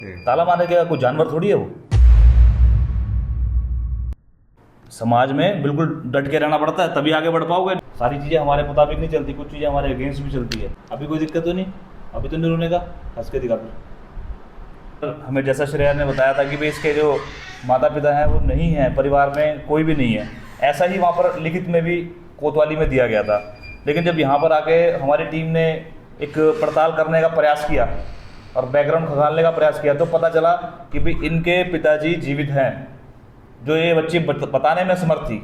ताला मारने के कोई जानवर थोड़ी है वो। समाज में बिल्कुल डट के रहना पड़ता है, तभी आगे बढ़ पाओगे। सारी चीज़ें हमारे मुताबिक नहीं चलती, कुछ चीज़ें हमारे अगेंस्ट भी चलती है। अभी कोई दिक्कत तो नहीं, अभी तो नहीं रोने का, हंस के दिखा दो। हमें जैसा श्रेया ने बताया था कि भाई इसके जो माता पिता हैं वो नहीं हैं, परिवार में कोई भी नहीं है, ऐसा ही वहाँ पर लिखित में भी कोतवाली में दिया गया था। लेकिन जब यहाँ पर आके हमारी टीम ने एक पड़ताल करने का प्रयास किया और बैकग्राउंड खंगालने का प्रयास किया तो पता चला कि भाई इनके पिताजी जीवित हैं, जो ये बच्ची बताने में समर्थ थी,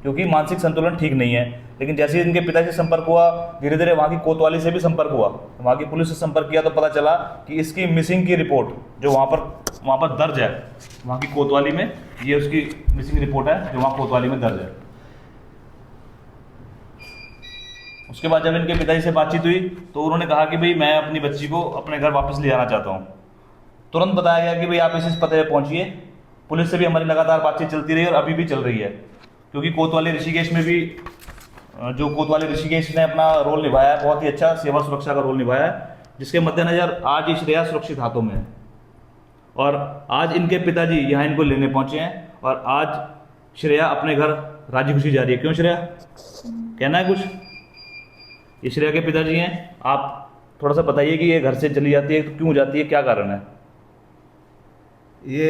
क्योंकि मानसिक संतुलन ठीक नहीं है। लेकिन जैसे ही इनके पिताजी से संपर्क हुआ, धीरे धीरे वहाँ की कोतवाली से भी संपर्क हुआ, वहाँ की पुलिस से संपर्क किया तो पता चला कि इसकी मिसिंग की रिपोर्ट जो वहाँ पर दर्ज है, वहाँ की कोतवाली में, ये उसकी मिसिंग रिपोर्ट है जो वहाँ कोतवाली में दर्ज है। उसके बाद जब इनके पिताजी से बातचीत हुई तो उन्होंने कहा कि भाई मैं अपनी बच्ची को अपने घर वापस ले आना चाहता हूँ। तुरंत बताया गया कि भाई आप इस पते पर पहुँचिए। पुलिस से भी हमारी लगातार बातचीत चलती रही और अभी भी चल रही है, क्योंकि कोतवाली ऋषिकेश में भी जो कोतवाली ऋषिकेश ने अपना रोल निभाया है, बहुत ही अच्छा सेवा सुरक्षा का रोल निभाया है, जिसके मद्देनजर आज ये श्रेया सुरक्षित हाथों में है। और आज इनके पिताजी यहाँ इनको लेने पहुँचे हैं और आज श्रेया अपने घर राजी खुशी जा रही है। क्यों श्रेया, कहना है कुछ? ये श्रेया के पिताजी हैं, आप थोड़ा सा बताइए कि ये घर से चली जाती है तो क्यों जाती है, क्या कारण है? ये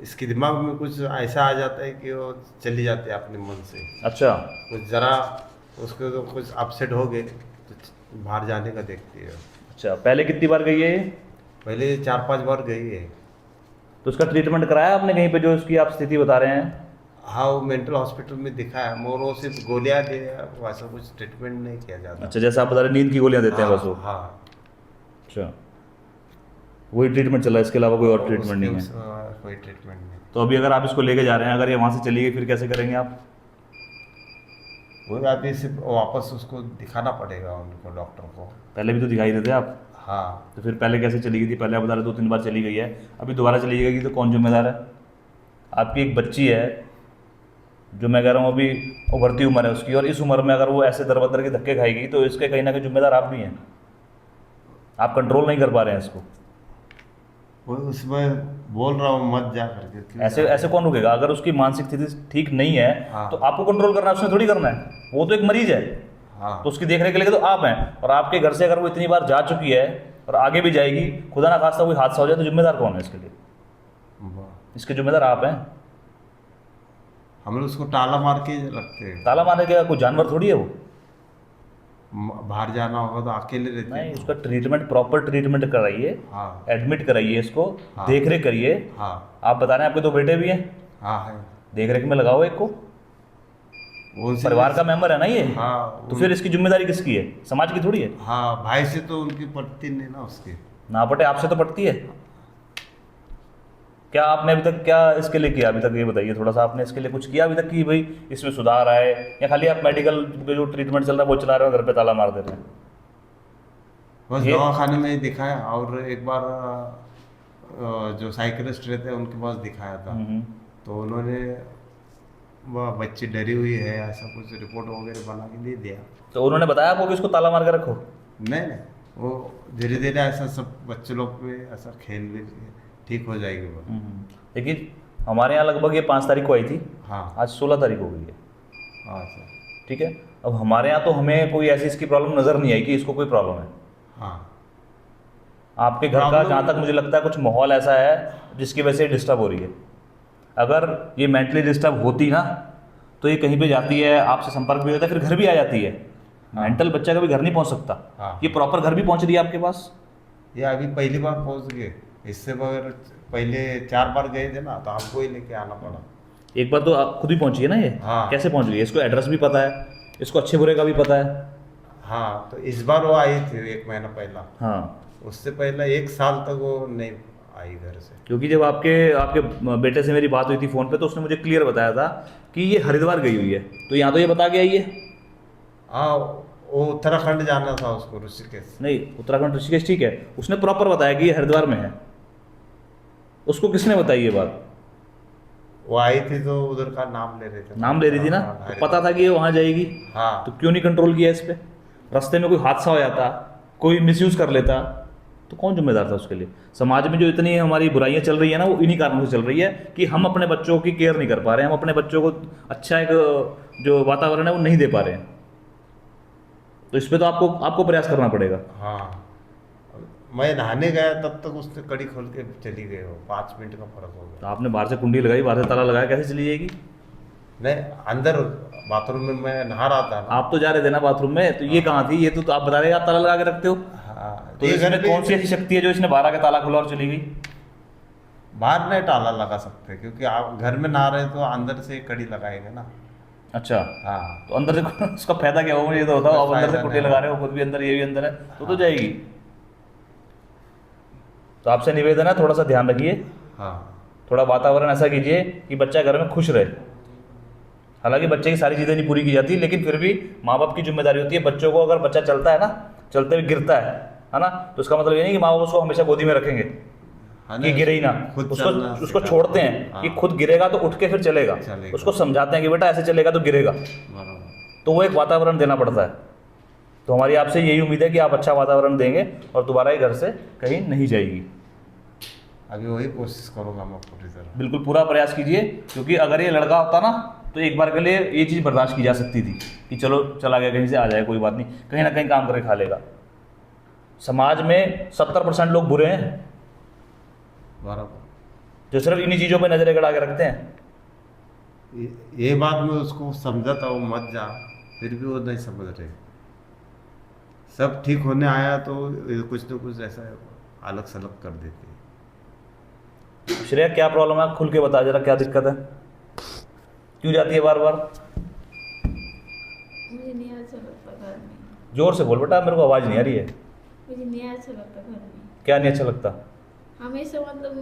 इसके दिमाग में कुछ ऐसा आ जाता है कि वो चली जाती है अपने मन से। अच्छा, कुछ ज़रा उसको तो कुछ अपसेट हो गए तो बाहर जाने का देखती है। अच्छा, पहले कितनी बार गई है ये? पहले 4-5 बार गई है। तो उसका ट्रीटमेंट कराया आपने कहीं पे, जो उसकी आप स्थिति बता रहे हैं? हाँ, वो मेंटल हॉस्पिटल में दिखाया, मगर वो सिर्फ गोलियाँ दे, वैसा कुछ ट्रीटमेंट नहीं किया जाता। अच्छा, जैसे आप बता रहे नींद की गोलियां देते हैं बस वो? हाँ, अच्छा, वही ट्रीटमेंट चल रहा है, इसके अलावा कोई और ट्रीटमेंट नहीं है? कोई ट्रीटमेंट नहीं। तो अभी अगर आप इसको लेके जा रहे हैं, अगर ये वहाँ से चली गई फिर कैसे करेंगे आप? वही अभी सिर्फ वापस उसको दिखाना पड़ेगा उनको, डॉक्टर को। पहले भी तो दिखाई देते आप। हाँ, तो फिर पहले कैसे चली गई थी? पहले आप बता रहे 2-3 बार चली गई है, अभी दोबारा चली जाएगी तो कौन जिम्मेदार है? आपकी एक बच्ची है जो मैं कह रहा हूँ अभी उभरती उम्र है उसकी, और इस उम्र में अगर वो ऐसे दर बदर के धक्के खाएगी तो इसके कहीं ना कहीं जिम्मेदार आप भी हैं। आप कंट्रोल नहीं कर पा रहे हैं इसको। वो उसमें बोल रहा हूँ मत जा करके। ऐसे ऐसे कौन रुकेगा? अगर उसकी मानसिक स्थिति ठीक नहीं है हाँ। तो आपको कंट्रोल करना है, उसने थोड़ी करना है। वो तो एक मरीज है, हाँ, तो उसकी देखने के लिए तो आप हैं। और आपके घर से अगर वो इतनी बार जा चुकी है और आगे भी जाएगी, खुदा ना खास्ता कोई हादसा हो जाए तो जिम्मेदार कौन है इसके लिए? इसके जिम्मेदार आप हैं। हम लोग उसको ताला मार के रखते हैं। ताला मारने के कोई जानवर थोड़ी है वो। बाहर जाना होगा तो अकेले रहते नहीं, हैं। उसका ट्रीटमेंट, प्रॉपर ट्रीटमेंट कराइए, हाँ, एडमिट कराइए इसको, हाँ। देख रेख करिए। हाँ, आप बता रहे हैं आपके 2 बेटे भी हैं, हाँ है। देख रेख में लगाओ एक को, उनसे परिवार का मेंबर है ना ये। हाँ, तो फिर इसकी जिम्मेदारी किसकी है? समाज की थोड़ी है। हाँ, भाई से तो उनकी पड़ती नहीं ना उसकी। ना पटे आपसे तो पड़ती है। क्या आपने अभी तक क्या इसके लिए किया? अभी तक ये बताइए थोड़ा सा, आपने इसके लिए कुछ किया अभी तक कि भाई इसमें सुधार आए, या खाली आप मेडिकल जो ट्रीटमेंट चल रहा है वो चला रहे हो, घर पे ताला मार दे रहे हैं? बस ये- दवाखाने में ही दिखाया, और एक बार जो साइकिलिस्ट रहते हैं उनके पास दिखाया था, तो उन्होंने वह बच्ची डरी हुई है ऐसा कुछ रिपोर्ट वगैरह बना के दे दिया। तो उन्होंने बताया आपको कि इसको ताला मार के रखो? नहीं, वो धीरे धीरे ऐसा सब बच्चे लोग पे ऐसा खेल भी ठीक हो जाएगी वो। लेकिन हमारे यहाँ लगभग ये 5 तारीख को आई थी, हाँ, आज 16 तारीख हो गई है। हाँ सर। ठीक है, अब हमारे यहाँ तो हमें कोई ऐसी इसकी प्रॉब्लम नज़र नहीं आई कि इसको कोई प्रॉब्लम है। हाँ, आपके घर का प्रॉब्लम- जहाँ तक मुझे लगता है कुछ माहौल ऐसा है जिसकी वजह से डिस्टर्ब हो रही है। अगर ये मेंटली डिस्टर्ब होती ना तो ये कहीं पे जाती है, आपसे संपर्क भी होता है, फिर घर भी आ जाती है। मेंटल बच्चा कभी घर नहीं पहुँच सकता। हाँ। ये प्रॉपर घर भी पहुँच रही है आपके पास? ये अभी पहली बार पहुंच गए, इससे बगैर पहले 4 बार गए थे ना, तो हमको ही लेके आना पड़ा। एक बार तो आप खुद ही पहुँची है ना ये? हाँ। कैसे पहुँच गई? इसको एड्रेस भी पता है, इसको अच्छे बुरे का भी पता है। हाँ, तो इस बार वो आई थी 1 महीना पहला, हाँ, उससे पहले 1 साल तक वो नहीं आई घर से। क्योंकि जब आपके आपके बेटे से मेरी बात हुई थी फ़ोन पे तो उसने मुझे क्लियर बताया था कि ये हरिद्वार गई हुई है, तो यहाँ तो ये बता के आई है। हाँ, वो उत्तराखंड जाना था उसको, ऋषिकेश। नहीं, उत्तराखंड ऋषिकेश ठीक है, उसने प्रॉपर बताया कि ये हरिद्वार में है। उसको किसने बताई ये बात? वो आई थी तो उधर का नाम ले रहे थे। नाम ले रही थी ना, हाँ, तो पता था कि ये वहाँ जाएगी, हाँ, तो क्यों नहीं कंट्रोल किया इस पे? रास्ते में कोई हादसा हो जाता, कोई मिसयूज़ कर लेता, तो कौन जिम्मेदार था उसके लिए? समाज में जो इतनी हमारी बुराइयां चल रही है ना, वो इन्हीं कारणों से चल रही है कि हम अपने बच्चों की केयर नहीं कर पा रहे हैं, हम अपने बच्चों को अच्छा एक जो वातावरण है वो नहीं दे पा रहे हैं। तो इस पर तो आपको आपको प्रयास करना पड़ेगा। हाँ, मैं नहाने गया तब तक उसने कड़ी खोल के चली गई, वो 5 मिनट का फर्क हो तो गया। आपने बाहर से कुंडी लगाई, बाहर से ताला लगाया, कैसे चली जाएगी? नहीं, अंदर बाथरूम में मैं नहा रहा था ना। आप तो जा रहे थे ना बाथरूम में, तो ये कहाँ थी? ये तो आप बता रहे आप ताला लगा के रखते हो। हाँ, तो ये घर इसमें पे कौन सी ऐसी शक्ति है जो इसने बाहर आके ताला खोला और चली गई? बाहर नहीं ताला लगा सकते, क्योंकि आप घर में नहा रहे तो अंदर से कड़ी लगाएंगे ना। अच्छा, हाँ, तो अंदर से उसका फायदा क्या होगा? ये तो बताओ, आप अंदर से फायदा कुंडी नहीं लगा रहे हो, खुद भी अंदर, ये भी अंदर है, तो हाँ। जाएगी। तो आपसे निवेदन है, थोड़ा सा ध्यान रखिए, हाँ, थोड़ा वातावरण ऐसा कीजिए कि बच्चा घर में खुश रहे। हालांकि बच्चे की सारी चीज़ें नहीं पूरी की जाती, लेकिन फिर भी माँ बाप की जिम्मेदारी होती है। बच्चों को अगर बच्चा चलता है ना, चलते हुए गिरता है ना, तो उसका मतलब ये नहीं कि माँ बाप उसको हमेशा गोदी में रखेंगे हाँ, कि नहीं, गिरे ही ना, खुद उसको चलना उसको सिखाते छोड़ते हैं। हैं कि हाँ, खुद गिरेगा तो उठ के फिर चलेगा। चलेगा। उसको समझाते हैं कि बेटा ऐसे चलेगा तो गिरेगा। बराबर। तो वो एक वातावरण देना पड़ता है। तो हमारी आपसे यही उम्मीद है कि आप अच्छा वातावरण देंगे और दोबारा ही घर से कहीं नहीं जाएगी। अभी वही कोशिश करूंगा मैं पूरी तरह। बिल्कुल पूरा प्रयास कीजिए, क्योंकि अगर ये लड़का होता ना तो एक बार के लिए ये चीज़ बर्दाश्त की जा सकती थी कि चलो चला गया, कहीं से आ जाए, कोई बात नहीं, कहीं ना कहीं काम करके खा लेगा। समाज में 70% लोग बुरे हैं बराबर। जो सिर्फ इन्हीं चीज़ों पे नजरें गड़ा के रखते हैं। ये बात मैं उसको समझा था, वो मत जा, फिर भी वो नहीं समझ रहे। सब ठीक होने आया तो ये कुछ न कुछ ऐसा अलग सलग कर देते हैं। श्रेया, क्या प्रॉब्लम है? खुल के बता जरा, क्या दिक्कत है? क्यों जाती है बार बार? मुझे नहीं अच्छा लगता घर में। जोर से बोल बेटा, मेरे को आवाज़ नहीं आ रही है। मुझे नहीं अच्छा लगता घर में। क्या नहीं अच्छा लगता? हमेशा मतलब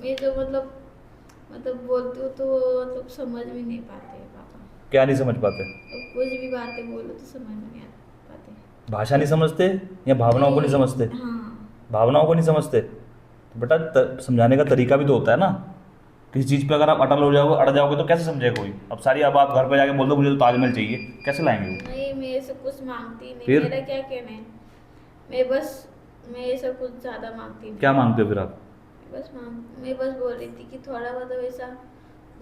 मैं जो मतलब बोलती हूँ तो मतलब समझ में नहीं पाते पापा। क्या नहीं समझ पाते? तो कुछ भी बातें बोलो तो समझ में नहीं पाते। भाषा नहीं समझते या भावनाओं को नहीं समझते? हाँ, भावनाओं को नहीं समझते तो बेटा समझाने का तरीका भी तो होता है ना। किसी चीज़ पे अगर आप अटल हो जाओगे, अड़ जाओगे, तो कैसे समझेगा कोई? अब सारी अब आप घर पे जाके बोल दो मुझे तो ताजमहल चाहिए, कैसे लाएंगे वो? नहीं, मैं ये सब कुछ मांगती नहीं। फिर? मेरा क्या कहना है, मैं ये सब कुछ ज़्यादा मांगती नहीं। क्या मांगते हो फिर आप? मैं बस बोल रही थी कि थोड़ा बहुत वैसा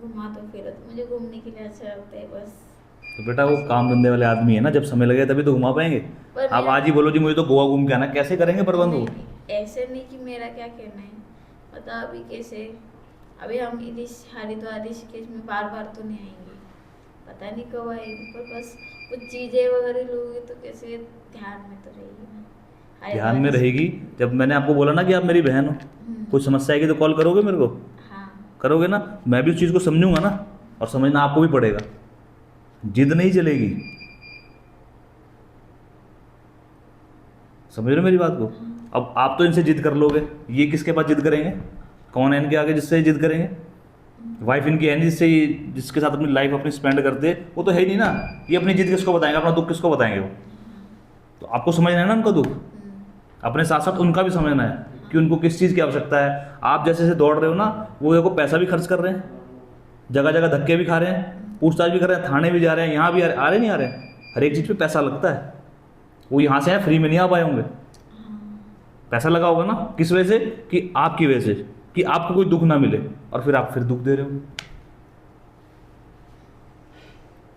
घुमा दो, फिर मुझे घूमने के लिए अच्छा लगता है बस। तो बेटा वो काम धंधे वाले आदमी है ना, जब समय लगे तभी तो घुमा पाएंगे। पर आप मेरा- आज ही बोलो जी मुझे तो गोवा घूम के आना, कैसे करेंगे प्रबंध वो? नहीं, ऐसे नहीं कि मेरा क्या कहना है, मतलब अभी कैसे, अभी हम हरिद्वार ऋषिकेश में बार बार तो नहीं आएंगे, पता नहीं कब आएंगे, पर बस कुछ चीज़ें वगैरह लोगे तो कैसे ध्यान में तो रहेगी ना। ध्यान में रहेगी। जब मैंने आपको बोला ना कि आप मेरी बहन हो, कोई समस्या आएगी तो कॉल करोगे मेरे को? हाँ, करोगे ना? मैं भी उस चीज़ को समझूंगा ना, और समझना आपको भी पड़ेगा। जिद नहीं चलेगी, समझ रहे हो मेरी बात को? अब आप तो इनसे जिद कर लोगे, ये किसके पास जिद करेंगे? कौन है इनके आगे जिससे ये जिद करेंगे? वाइफ इनकी है नहीं जिससे जिसके साथ अपनी लाइफ अपनी स्पेंड करते, वो तो है ही नहीं ना। ये अपनी जिद किसको बताएंगे, अपना दुख किसको बताएंगे वो? तो आपको समझना है ना उनका दुख, अपने साथ साथ उनका भी समझना है कि उनको किस चीज़ की आवश्यकता है। आप जैसे जैसे दौड़ रहे हो ना, वो देखो पैसा भी खर्च कर रहे हैं, जगह जगह धक्के भी खा रहे हैं, पूछताछ भी कर रहे हैं, थाने भी जा रहे हैं, यहाँ भी आ रहे नहीं आ रहे हैं, हर एक चीज़ पे पैसा लगता है। वो यहाँ से हैं, फ्री में नहीं आ पाए होंगे, पैसा लगा होगा ना। किस वजह से? कि आपकी वजह से, कि आपको कोई दुख ना मिले, और फिर आप फिर दुख दे रहे हो।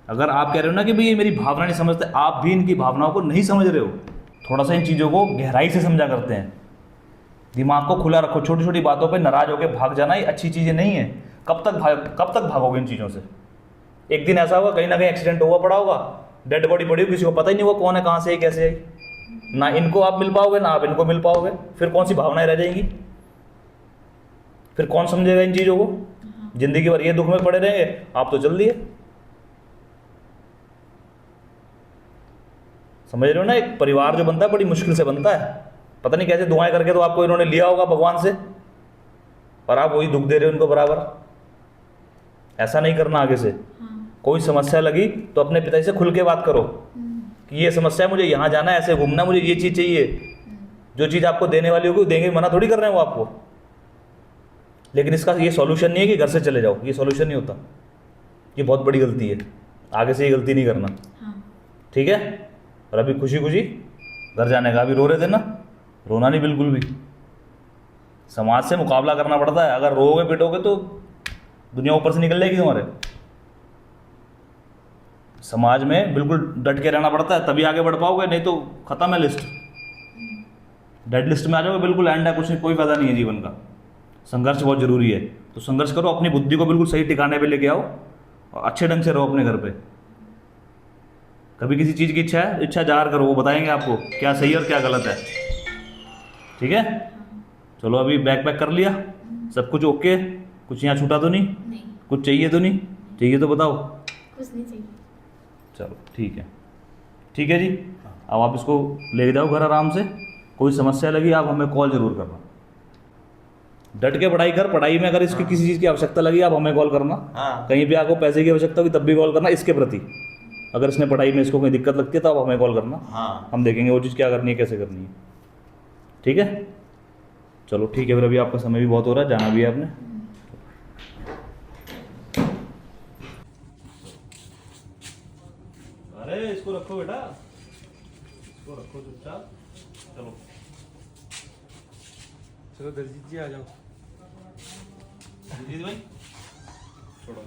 अगर आप कह रहे हो ना कि भाई ये मेरी भावना नहीं समझते, आप भी इनकी भावनाओं को नहीं समझ रहे हो। थोड़ा सा इन चीज़ों को गहराई से समझा करते हैं। दिमाग को खुला रखो, छोटी छोटी बातों पे नाराज होकर भाग जाना ये अच्छी चीज़ें नहीं है। कब तक भागोगे इन चीज़ों से? एक दिन ऐसा होगा, कहीं ना कहीं एक्सीडेंट हुआ पड़ा होगा, डेड बॉडी पड़ी होगी, किसी को पता ही नहीं होगा कौन है, कहाँ से आई, कैसे आई। ना इनको आप मिल पाओगे, ना आप इनको मिल पाओगे, फिर कौन सी भावनाएं रह जाएंगी? फिर कौन समझेगा इन चीज़ों को? जिंदगी भर ये दुख में पड़े रहेंगे। आप तो चल दिए। समझ रहे हो ना? एक परिवार जो बनता है बड़ी मुश्किल से बनता है। पता नहीं कैसे दुआएं करके तो आपको इन्होंने लिया होगा भगवान से, पर आप वही दुख दे रहे हो इनको बराबर। ऐसा नहीं करना आगे से। कोई समस्या लगी तो अपने पिताजी से खुल के बात करो कि ये समस्या है, मुझे यहाँ जाना है, ऐसे घूमना, मुझे ये चीज़ चाहिए। जो चीज़ आपको देने वाली होगी देंगे, मना थोड़ी कर रहे हैं वो आपको। लेकिन इसका ये सॉल्यूशन नहीं है कि घर से चले जाओ, ये सॉल्यूशन नहीं होता। ये बहुत बड़ी गलती है, आगे से ये गलती नहीं करना। ठीक है? और अभी खुशी खुशी घर जाने का। अभी रो रहे थे ना, रोना नहीं बिल्कुल भी। समाज से मुकाबला करना पड़ता है। अगर रोओगे पिटोगे तो दुनिया ऊपर से निकल जाएगी तुम्हारे। समाज में बिल्कुल डट के रहना पड़ता है, तभी आगे बढ़ पाओगे, नहीं तो खत्म है लिस्ट। डेड लिस्ट में आ जाओगे, बिल्कुल एंड है, कुछ नहीं, कोई फायदा नहीं है जीवन का। संघर्ष बहुत जरूरी है, तो संघर्ष करो, अपनी बुद्धि को बिल्कुल सही ठिकाने पे लेके आओ और अच्छे ढंग से रहो अपने घर पे। कभी किसी चीज़ की इच्छा है, इच्छा जाहिर करो, वो बताएंगे आपको क्या सही है और क्या गलत है। ठीक है, चलो अभी बैग पैक कर लिया, सब कुछ ओके, कुछ यहाँ छूटा तो नहीं, नहीं, कुछ चाहिए तो नहीं, चाहिए तो बताओ। कुछ नहीं चाहिए। चलो ठीक है, ठीक है जी। अब आप इसको ले जाओ घर आराम से। कोई समस्या लगी आप हमें कॉल जरूर करना। डट के पढ़ाई कर, पढ़ाई में अगर इसकी किसी चीज़ की आवश्यकता लगी आप हमें कॉल करना। हाँ। कहीं भी आपको पैसे की आवश्यकता होगी तब भी कॉल करना इसके प्रति। अगर इसने पढ़ाई में इसको कोई दिक्कत लगती है तो आप हमें कॉल करना। हाँ। हम देखेंगे वो चीज़ क्या करनी है, कैसे करनी है। ठीक है, चलो ठीक है, फिर अभी आपका समय भी बहुत हो रहा है, जाना भी है आपने। अरे इसको रखो बेटा, इसको रखो चुपचाप। चलो चलो दलजीत जी आ जाओ। जी भाई, छोड़ो।